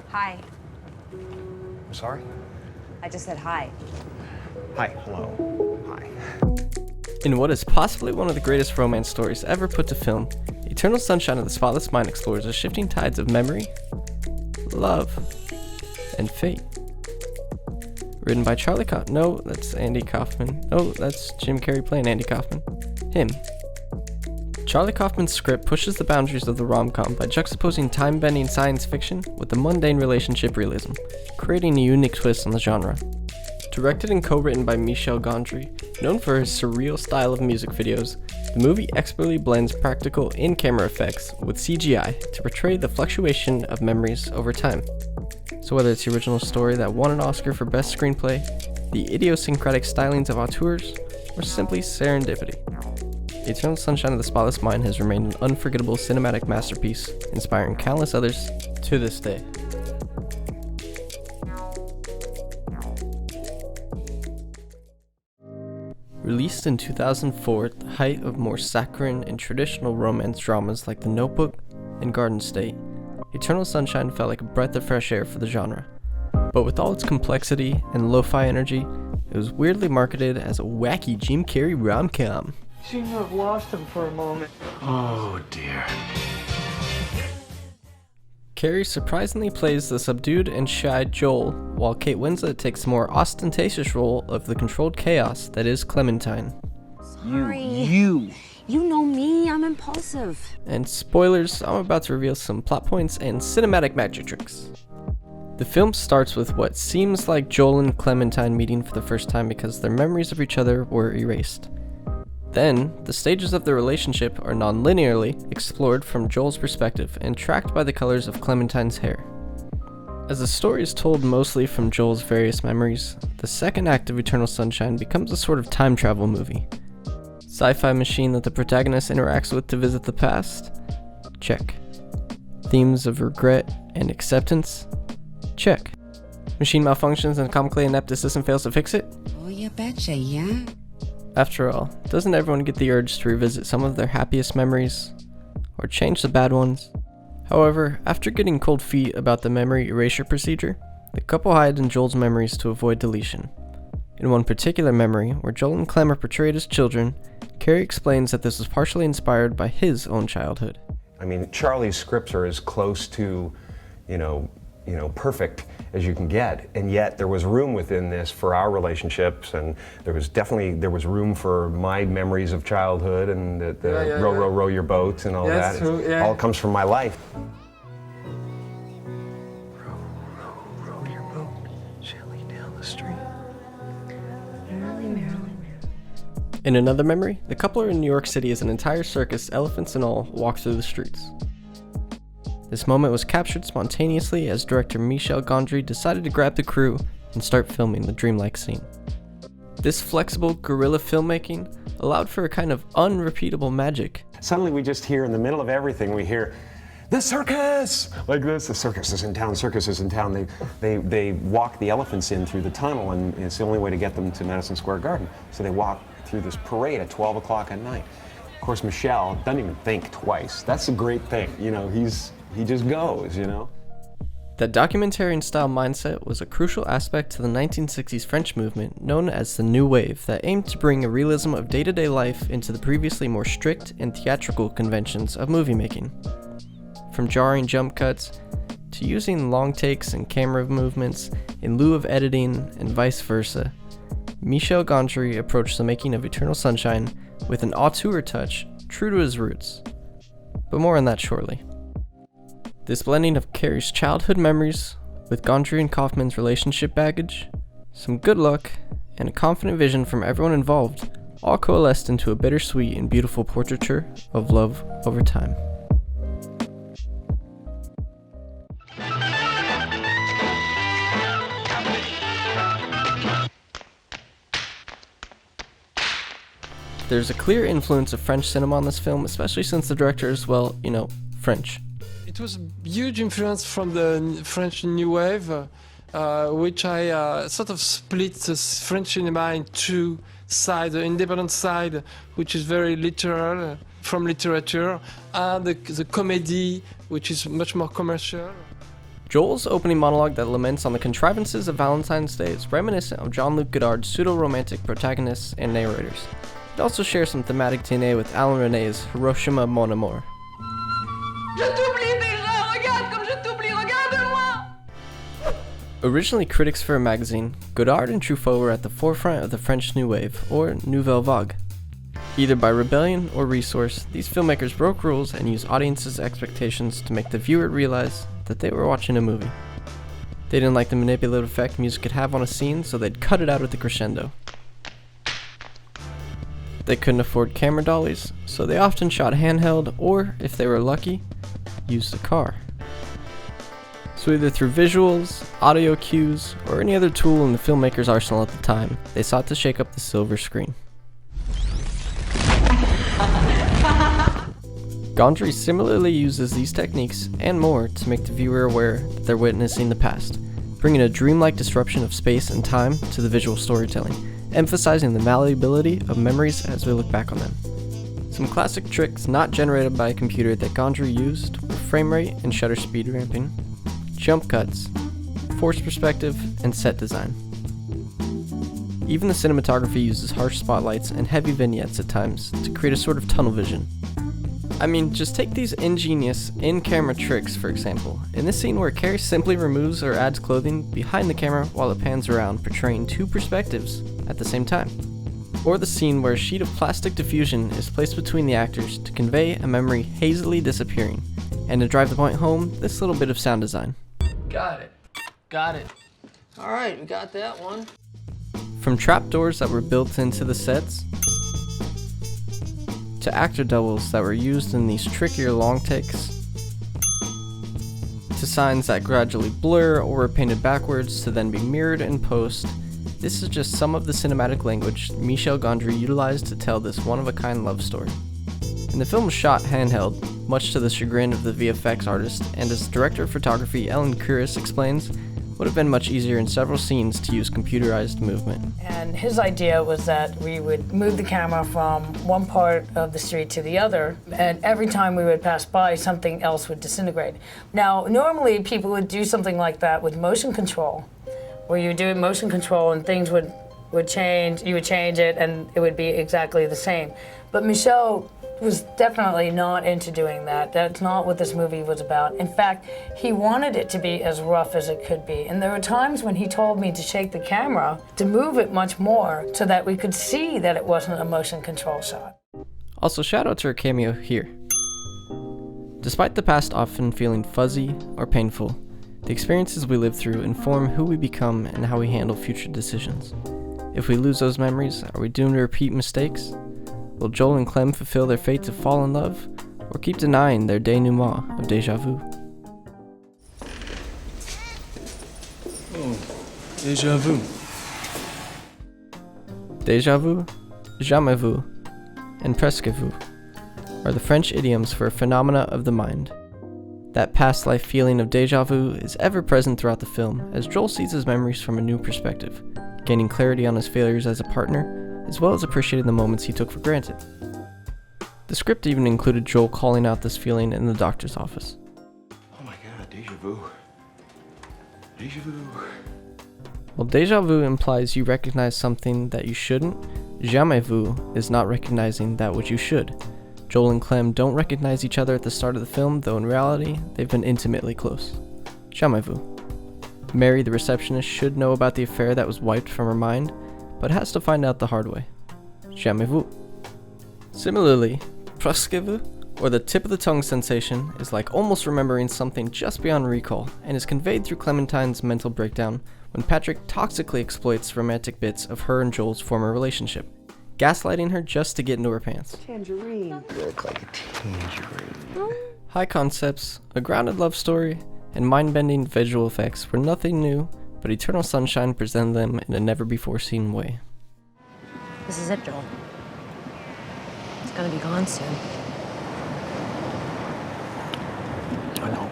Hi. I'm sorry? I just said hi. Hi, hello. Hi. In what is possibly one of the greatest romance stories ever put to film, Eternal Sunshine of the Spotless Mind explores the shifting tides of memory, love, and fate. Written by Charlie Kaufman. No, that's Andy Kaufman. No, that's Jim Carrey playing Andy Kaufman. Him. Charlie Kaufman's script pushes the boundaries of the rom-com by juxtaposing time-bending science fiction with the mundane relationship realism, creating a unique twist on the genre. Directed and co-written by Michel Gondry, known for his surreal style of music videos, the movie expertly blends practical in-camera effects with CGI to portray the fluctuation of memories over time. So whether it's the original story that won an Oscar for Best Screenplay, the idiosyncratic stylings of auteurs, or simply serendipity, Eternal Sunshine of the Spotless Mind has remained an unforgettable cinematic masterpiece, inspiring countless others to this day. Released in 2004 at the height of more saccharine and traditional romance dramas like The Notebook and Garden State, Eternal Sunshine felt like a breath of fresh air for the genre. But with all its complexity and lo-fi energy, it was weirdly marketed as a wacky Jim Carrey rom-com. Seem to have lost him for a moment. Oh dear. Carrey surprisingly plays the subdued and shy Joel, while Kate Winslet takes the more ostentatious role of the controlled chaos that is Clementine. Sorry. You know me, I'm impulsive. And spoilers, I'm about to reveal some plot points and cinematic magic tricks. The film starts with what seems like Joel and Clementine meeting for the first time because their memories of each other were erased. Then, the stages of their relationship are non-linearly explored from Joel's perspective and tracked by the colors of Clementine's hair. As the story is told mostly from Joel's various memories, the second act of Eternal Sunshine becomes a sort of time travel movie. Sci-fi machine that the protagonist interacts with to visit the past? Check. Themes of regret and acceptance? Check. Machine malfunctions and comically inept assistant fails to fix it? Oh, you betcha, yeah. After all, doesn't everyone get the urge to revisit some of their happiest memories? Or change the bad ones? However, after getting cold feet about the memory erasure procedure, the couple hide in Joel's memories to avoid deletion. In one particular memory, where Joel and Clem are portrayed as children, Carrey explains that this was partially inspired by his own childhood. I mean, Charlie's scripts are as close to, perfect as you can get, and yet there was room within this for our relationships, and there was room for my memories of childhood and the row your boats and all that. True, It all comes from my life. Row your boat gently down the stream. Merrily. In another memory, the couple are in New York City as an entire circus, elephants and all, walk through the streets. This moment was captured spontaneously as director Michel Gondry decided to grab the crew and start filming the dreamlike scene. This flexible guerrilla filmmaking allowed for a kind of unrepeatable magic. Suddenly we just hear in the middle of everything, we hear, "The circus!" Like this, the circus is in town, circus is in town. They walk the elephants in through the tunnel, and it's the only way to get them to Madison Square Garden. So they walk through this parade at 12 o'clock at night. Of course, Michel doesn't even think twice. That's a great thing, he just goes, That documentarian-style mindset was a crucial aspect to the 1960s French movement known as the New Wave that aimed to bring a realism of day-to-day life into the previously more strict and theatrical conventions of movie making. From jarring jump cuts, to using long takes and camera movements in lieu of editing and vice versa, Michel Gondry approached the making of Eternal Sunshine with an auteur touch true to his roots. But more on that shortly. This blending of Carrey's childhood memories with Gondry and Kaufman's relationship baggage, some good luck, and a confident vision from everyone involved all coalesced into a bittersweet and beautiful portraiture of love over time. There's a clear influence of French cinema on this film, especially since the director is, French. It was a huge influence from the French New Wave, which I sort of split the French cinema in two sides: the independent side, which is very literal from literature, and the comedy, which is much more commercial. Joel's opening monologue that laments on the contrivances of Valentine's Day is reminiscent of Jean-Luc Godard's pseudo-romantic protagonists and narrators. It also shares some thematic DNA with Alain René's Hiroshima Mon Amour. Je t'oublie déjà, regarde comme je t'oublie, regarde-moi! Originally critics for a magazine, Godard and Truffaut were at the forefront of the French New Wave, or Nouvelle Vague. Either by rebellion or resource, these filmmakers broke rules and used audiences' expectations to make the viewer realize that they were watching a movie. They didn't like the manipulative effect music could have on a scene, so they'd cut it out at the crescendo. They couldn't afford camera dollies, so they often shot handheld, or, if they were lucky, used a car. So either through visuals, audio cues, or any other tool in the filmmaker's arsenal at the time, they sought to shake up the silver screen. Gondry similarly uses these techniques and more to make the viewer aware that they're witnessing the past, bringing a dreamlike disruption of space and time to the visual storytelling, emphasizing the malleability of memories as we look back on them. Some classic tricks not generated by a computer that Gondry used were frame rate and shutter speed ramping, jump cuts, forced perspective, and set design. Even the cinematography uses harsh spotlights and heavy vignettes at times to create a sort of tunnel vision. I mean, just take these ingenious in-camera tricks for example. In this scene where Carrie simply removes or adds clothing behind the camera while it pans around, portraying two perspectives at the same time. Or the scene where a sheet of plastic diffusion is placed between the actors to convey a memory hazily disappearing. And to drive the point home, this little bit of sound design. Got it. Got it. All right, we got that one. From trapdoors that were built into the sets, to actor doubles that were used in these trickier long takes, to signs that gradually blur or were painted backwards to then be mirrored in post. This is just some of the cinematic language Michel Gondry utilized to tell this one-of-a-kind love story. And the film was shot handheld, much to the chagrin of the VFX artist, and as director of photography Ellen Kuras explains, would have been much easier in several scenes to use computerized movement. And his idea was that we would move the camera from one part of the street to the other, and every time we would pass by, something else would disintegrate. Now, normally people would do something like that with motion control, where you would do it motion control and things would change, you would change it and it would be exactly the same. But Michel was definitely not into doing that. That's not what this movie was about. In fact, he wanted it to be as rough as it could be. And there were times when he told me to shake the camera, to move it much more, so that we could see that it wasn't a motion control shot. Also, shout out to her cameo here. Despite the past often feeling fuzzy or painful, the experiences we live through inform who we become and how we handle future decisions. If we lose those memories, are we doomed to repeat mistakes? Will Joel and Clem fulfill their fate to fall in love, or keep denying their denouement of déjà vu? Déjà vu. Déjà vu, jamais vu, and presque vu are the French idioms for a phenomena of the mind. That past life feeling of déjà vu is ever present throughout the film as Joel sees his memories from a new perspective, gaining clarity on his failures as a partner, as well as appreciating the moments he took for granted. The script even included Joel calling out this feeling in the doctor's office. Oh my god, déjà vu. Déjà vu. While déjà vu implies you recognize something that you shouldn't, jamais vu is not recognizing that which you should. Joel and Clem don't recognize each other at the start of the film, though in reality, they've been intimately close. Jamais vu. Mary, the receptionist, should know about the affair that was wiped from her mind, but has to find out the hard way. Jamais vu. Similarly, presque vu, or the tip of the tongue sensation, is like almost remembering something just beyond recall, and is conveyed through Clementine's mental breakdown when Patrick toxically exploits romantic bits of her and Joel's former relationship, gaslighting her just to get into her pants. Tangerine. You look like a tangerine. High concepts, a grounded love story, and mind-bending visual effects were nothing new, but Eternal Sunshine presented them in a never-before-seen way. This is it, Joel. It's gonna be gone soon. I know.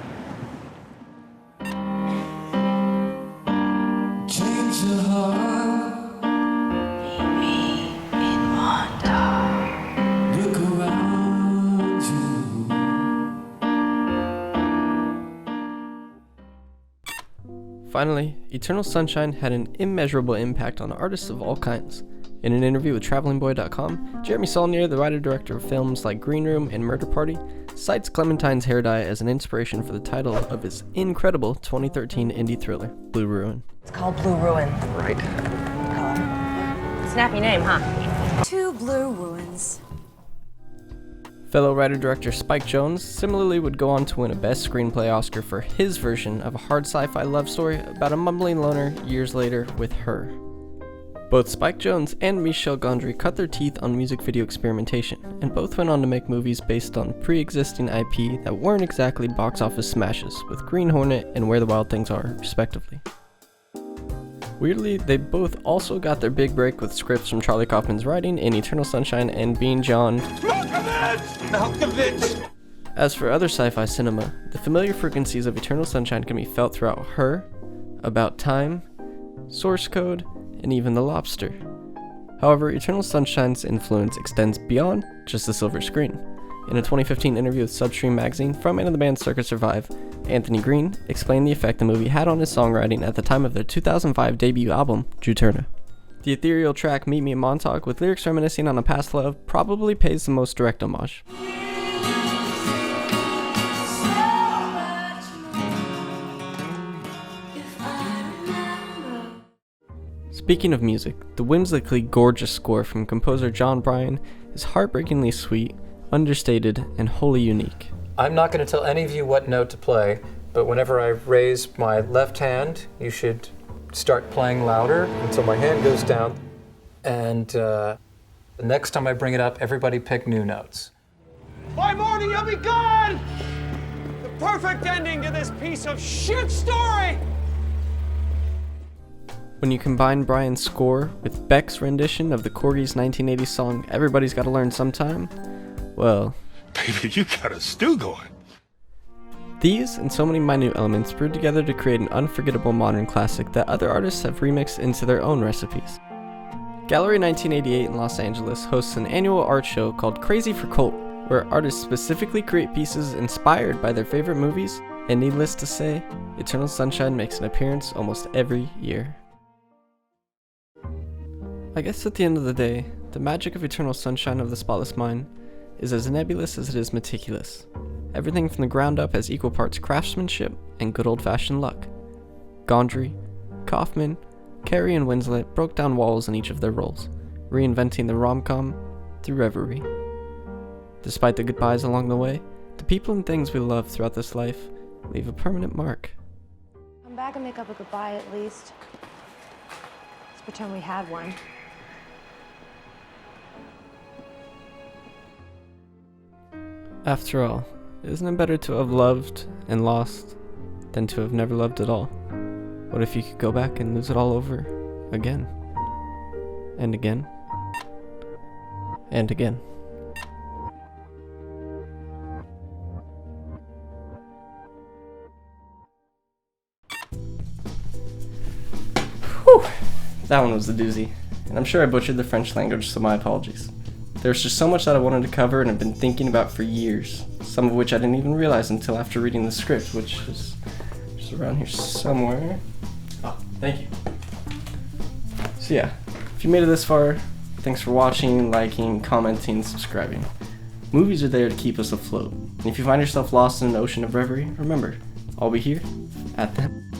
Change your heart. Leave me in wonder. Look around you. Finally, Eternal Sunshine had an immeasurable impact on artists of all kinds. In an interview with TravelingBoy.com, Jeremy Saulnier, the writer-director of films like Green Room and Murder Party, cites Clementine's hair dye as an inspiration for the title of his incredible 2013 indie thriller, Blue Ruin. It's called Blue Ruin. Right. Snappy name, huh? 2 blue ruins. Fellow writer-director Spike Jonze similarly would go on to win a Best Screenplay Oscar for his version of a hard sci-fi love story about a mumbling loner years later with Her. Both Spike Jonze and Michel Gondry cut their teeth on music video experimentation, and both went on to make movies based on pre-existing IP that weren't exactly box office smashes, with Green Hornet and Where the Wild Things Are, respectively. Weirdly, they both also got their big break with scripts from Charlie Kaufman's writing in Eternal Sunshine and Being John. Malkovich! As for other sci-fi cinema, the familiar frequencies of Eternal Sunshine can be felt throughout Her, About Time, Source Code, and even The Lobster. However, Eternal Sunshine's influence extends beyond just the silver screen. In a 2015 interview with Substream magazine, frontman of the band Circa Survive, Anthony Green, explained the effect the movie had on his songwriting at the time of their 2005 debut album, Juturna. The ethereal track Meet Me in Montauk, with lyrics reminiscing on a past love, probably pays the most direct homage. Speaking of music, the whimsically gorgeous score from composer John Bryan is heartbreakingly sweet, understated, and wholly unique. I'm not going to tell any of you what note to play, but whenever I raise my left hand, you should start playing louder until my hand goes down. And the next time I bring it up, everybody pick new notes. By morning, you'll be gone! The perfect ending to this piece of shit story! When you combine Bryan's score with Beck's rendition of the Corgis' 1980 song Everybody's Gotta Learn Sometime, well... Baby, you got a stew going. These and so many minute elements brewed together to create an unforgettable modern classic that other artists have remixed into their own recipes. Gallery 1988 in Los Angeles hosts an annual art show called Crazy for Cult, where artists specifically create pieces inspired by their favorite movies, and needless to say, Eternal Sunshine makes an appearance almost every year. I guess at the end of the day, the magic of Eternal Sunshine of the Spotless Mind is as nebulous as it is meticulous. Everything from the ground up has equal parts craftsmanship and good old-fashioned luck. Gondry, Kaufman, Carey, and Winslet broke down walls in each of their roles, reinventing the rom-com through reverie. Despite the goodbyes along the way, the people and things we love throughout this life leave a permanent mark. Come back and make up a goodbye at least. Let's pretend we had one. After all, isn't it better to have loved and lost than to have never loved at all? What if you could go back and lose it all over again? And again? And again? Whew! That one was a doozy. And I'm sure I butchered the French language, so my apologies. There's just so much that I wanted to cover and have been thinking about for years, some of which I didn't even realize until after reading the script, which is just around here somewhere. Oh, thank you. So yeah, if you made it this far, thanks for watching, liking, commenting, subscribing. Movies are there to keep us afloat, and if you find yourself lost in an ocean of reverie, remember, I'll be here at them.